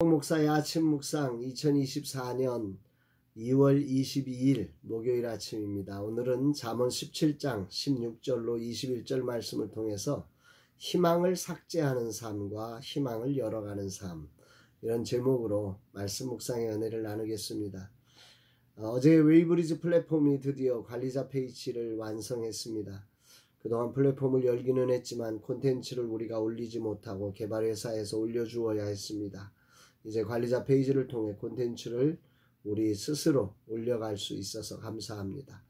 목사의 아침 묵상 2024년 2월 22일 목요일 아침입니다. 오늘은 잠언 17장 16절로 21절 말씀을 통해서 희망을 삭제하는 삶과 희망을 열어가는 삶, 이런 제목으로 말씀 묵상의 은혜를 나누겠습니다. 어제 웨이브리지 플랫폼이 드디어 관리자 페이지를 완성했습니다. 그동안 플랫폼을 열기는 했지만 콘텐츠를 우리가 올리지 못하고 개발회사에서 올려주어야 했습니다. 이제 관리자 페이지를 통해 콘텐츠를 우리 스스로 올려갈 수 있어서 감사합니다.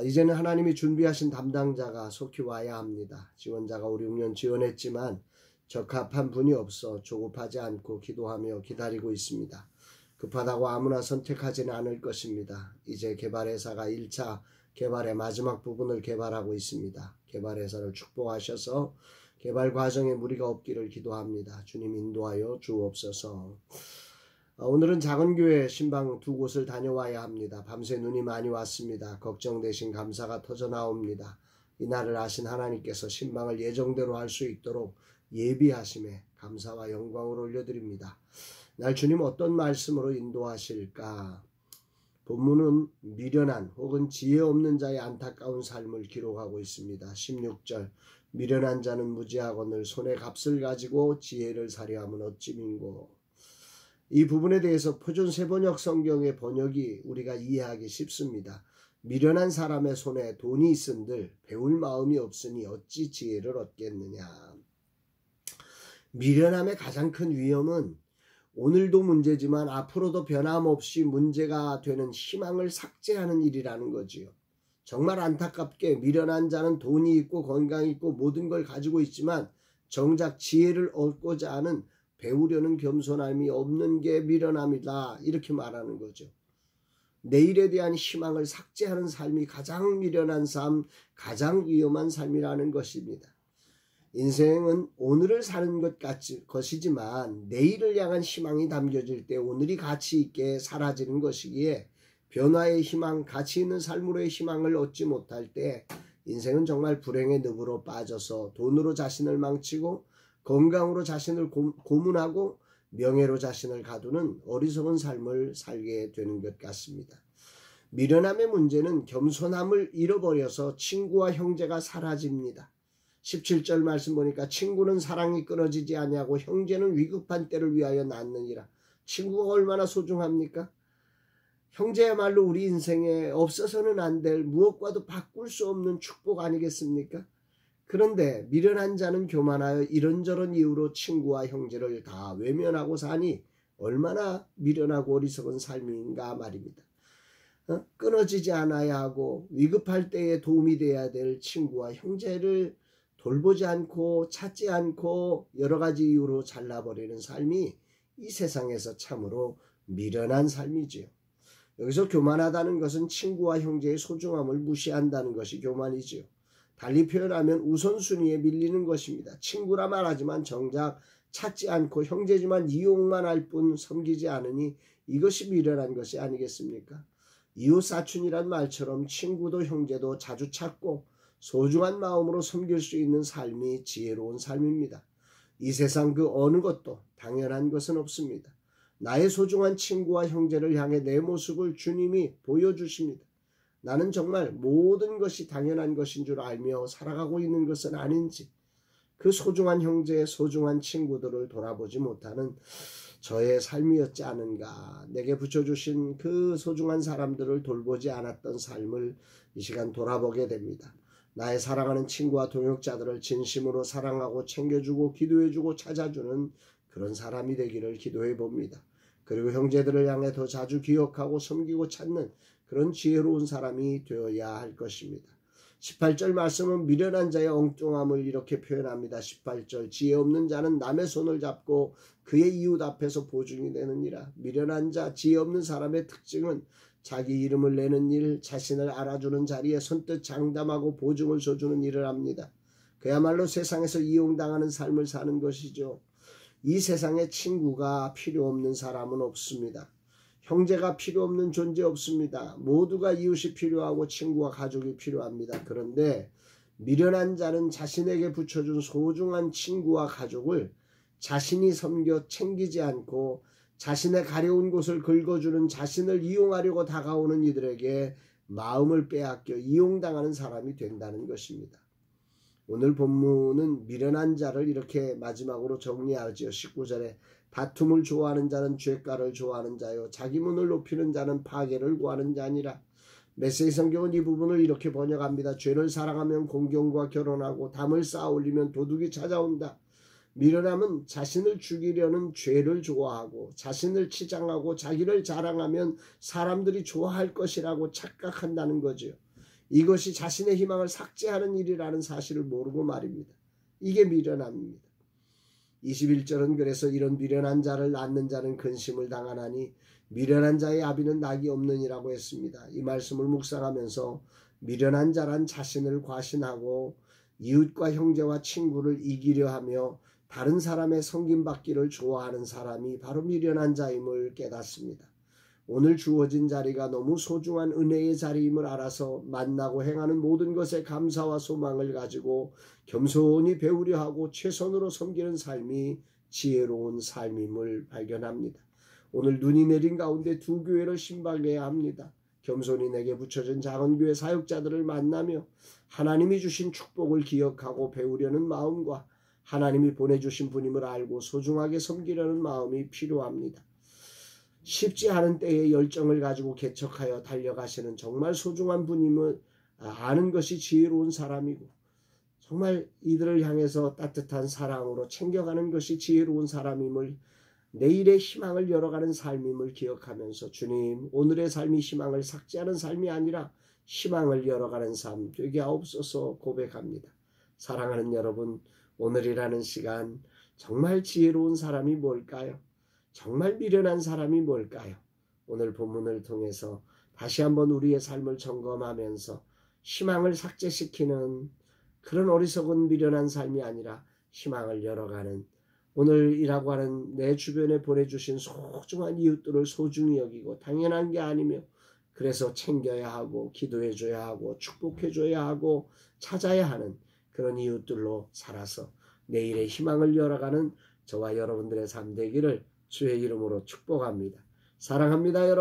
이제는 하나님이 준비하신 담당자가 속히 와야 합니다. 지원자가 5, 6년 지원했지만 적합한 분이 없어 조급하지 않고 기도하며 기다리고 있습니다. 급하다고 아무나 선택하지는 않을 것입니다. 이제 개발회사가 1차 개발의 마지막 부분을 개발하고 있습니다. 개발회사를 축복하셔서 개발 과정에 무리가 없기를 기도합니다. 주님 인도하여 주옵소서. 오늘은 작은 교회 신방 2곳을 다녀와야 합니다. 밤새 눈이 많이 왔습니다. 걱정 대신 감사가 터져 나옵니다. 이날을 아신 하나님께서 신방을 예정대로 할 수 있도록 예비하심에 감사와 영광을 올려드립니다. 날 주님 어떤 말씀으로 인도하실까? 본문은 미련한 혹은 지혜 없는 자의 안타까운 삶을 기록하고 있습니다. 16절, 미련한 자는 무지하거늘 손에 값을 가지고 지혜를 사려 함은 어찌 민고. 이 부분에 대해서 표준 세번역 성경의 번역이 우리가 이해하기 쉽습니다. 미련한 사람의 손에 돈이 있은들 배울 마음이 없으니 어찌 지혜를 얻겠느냐. 미련함의 가장 큰 위험은 오늘도 문제지만 앞으로도 변함없이 문제가 되는 희망을 삭제하는 일이라는 거지요. 정말 안타깝게 미련한 자는 돈이 있고 건강이 있고 모든 걸 가지고 있지만 정작 지혜를 얻고자 하는 배우려는 겸손함이 없는 게 미련함이다, 이렇게 말하는 거죠. 내일에 대한 희망을 삭제하는 삶이 가장 미련한 삶, 가장 위험한 삶이라는 것입니다. 인생은 오늘을 사는 것이지만 내일을 향한 희망이 담겨질 때 오늘이 가치 있게 사라지는 것이기에 변화의 희망, 가치 있는 삶으로의 희망을 얻지 못할 때 인생은 정말 불행의 늪으로 빠져서 돈으로 자신을 망치고 건강으로 자신을 고문하고 명예로 자신을 가두는 어리석은 삶을 살게 되는 것 같습니다. 미련함의 문제는 겸손함을 잃어버려서 친구와 형제가 사라집니다. 17절 말씀 보니까 친구는 사랑이 끊어지지 아니하고 형제는 위급한 때를 위하여 낳느니라. 친구가 얼마나 소중합니까? 형제야말로 우리 인생에 없어서는 안 될 무엇과도 바꿀 수 없는 축복 아니겠습니까? 그런데 미련한 자는 교만하여 이런저런 이유로 친구와 형제를 다 외면하고 사니 얼마나 미련하고 어리석은 삶인가 말입니다. 끊어지지 않아야 하고 위급할 때에 도움이 돼야 될 친구와 형제를 돌보지 않고 찾지 않고 여러 가지 이유로 잘라버리는 삶이 이 세상에서 참으로 미련한 삶이지요. 여기서 교만하다는 것은 친구와 형제의 소중함을 무시한다는 것이 교만이지요. 달리 표현하면 우선순위에 밀리는 것입니다. 친구라 말하지만 정작 찾지 않고 형제지만 이용만 할 뿐 섬기지 않으니 이것이 미련한 것이 아니겠습니까? 이웃사촌이란 말처럼 친구도 형제도 자주 찾고 소중한 마음으로 섬길 수 있는 삶이 지혜로운 삶입니다. 이 세상 그 어느 것도 당연한 것은 없습니다. 나의 소중한 친구와 형제를 향해 내 모습을 주님이 보여주십니다. 나는 정말 모든 것이 당연한 것인 줄 알며 살아가고 있는 것은 아닌지, 그 소중한 형제, 소중한 친구들을 돌아보지 못하는 저의 삶이었지 않은가. 내게 붙여주신 그 소중한 사람들을 돌보지 않았던 삶을 이 시간 돌아보게 됩니다. 나의 사랑하는 친구와 동역자들을 진심으로 사랑하고 챙겨주고 기도해주고 찾아주는 그런 사람이 되기를 기도해 봅니다. 그리고 형제들을 향해 더 자주 기억하고 섬기고 찾는 그런 지혜로운 사람이 되어야 할 것입니다. 18절 말씀은 미련한 자의 엉뚱함을 이렇게 표현합니다. 18절, 지혜 없는 자는 남의 손을 잡고 그의 이웃 앞에서 보증이 되느니라. 미련한 자, 지혜 없는 사람의 특징은 자기 이름을 내는 일, 자신을 알아주는 자리에 선뜻 장담하고 보증을 서주는 일을 합니다. 그야말로 세상에서 이용당하는 삶을 사는 것이죠. 이 세상에 친구가 필요 없는 사람은 없습니다. 형제가 필요 없는 존재 없습니다. 모두가 이웃이 필요하고 친구와 가족이 필요합니다. 그런데 미련한 자는 자신에게 붙여준 소중한 친구와 가족을 자신이 섬겨 챙기지 않고 자신의 가려운 곳을 긁어주는, 자신을 이용하려고 다가오는 이들에게 마음을 빼앗겨 이용당하는 사람이 된다는 것입니다. 오늘 본문은 미련한 자를 이렇게 마지막으로 정리하지요. 19절에 다툼을 좋아하는 자는 죄가를 좋아하는 자요, 자기 문을 높이는 자는 파괴를 구하는 자니라. 메시지 성경은 이 부분을 이렇게 번역합니다. 죄를 사랑하면 공경과 결혼하고 담을 쌓아 올리면 도둑이 찾아온다. 미련함은 자신을 죽이려는 죄를 좋아하고 자신을 치장하고 자기를 자랑하면 사람들이 좋아할 것이라고 착각한다는 거죠. 이것이 자신의 희망을 삭제하는 일이라는 사실을 모르고 말입니다. 이게 미련함입니다. 21절은 그래서 이런 미련한 자를 낳는 자는 근심을 당하나니 미련한 자의 아비는 낙이 없느니라고 했습니다. 이 말씀을 묵상하면서 미련한 자란 자신을 과신하고 이웃과 형제와 친구를 이기려 하며 다른 사람의 섬김받기를 좋아하는 사람이 바로 미련한 자임을 깨닫습니다. 오늘 주어진 자리가 너무 소중한 은혜의 자리임을 알아서 만나고 행하는 모든 것에 감사와 소망을 가지고 겸손히 배우려 하고 최선으로 섬기는 삶이 지혜로운 삶임을 발견합니다. 오늘 눈이 내린 가운데 두 교회를 신방해야 합니다. 겸손히 내게 붙여진 작은 교회 사역자들을 만나며 하나님이 주신 축복을 기억하고 배우려는 마음과 하나님이 보내주신 분임을 알고 소중하게 섬기려는 마음이 필요합니다. 쉽지 않은 때에 열정을 가지고 개척하여 달려가시는 정말 소중한 분임을 아는 것이 지혜로운 사람이고, 정말 이들을 향해서 따뜻한 사랑으로 챙겨가는 것이 지혜로운 사람임을, 내일의 희망을 열어가는 삶임을 기억하면서 주님, 오늘의 삶이 희망을 삭제하는 삶이 아니라 희망을 열어가는 삶 되게 하옵소서 고백합니다. 사랑하는 여러분, 오늘이라는 시간 정말 지혜로운 사람이 뭘까요? 정말 미련한 사람이 뭘까요? 오늘 본문을 통해서 다시 한번 우리의 삶을 점검하면서 희망을 삭제시키는 그런 어리석은 미련한 삶이 아니라 희망을 열어가는, 오늘이라고 하는 내 주변에 보내주신 소중한 이웃들을 소중히 여기고 당연한 게 아니며 그래서 챙겨야 하고 기도해줘야 하고 축복해줘야 하고 찾아야 하는 그런 이웃들로 살아서 내일의 희망을 열어가는 저와 여러분들의 삶 되기를 주의 이름으로 축복합니다. 사랑합니다, 여러분.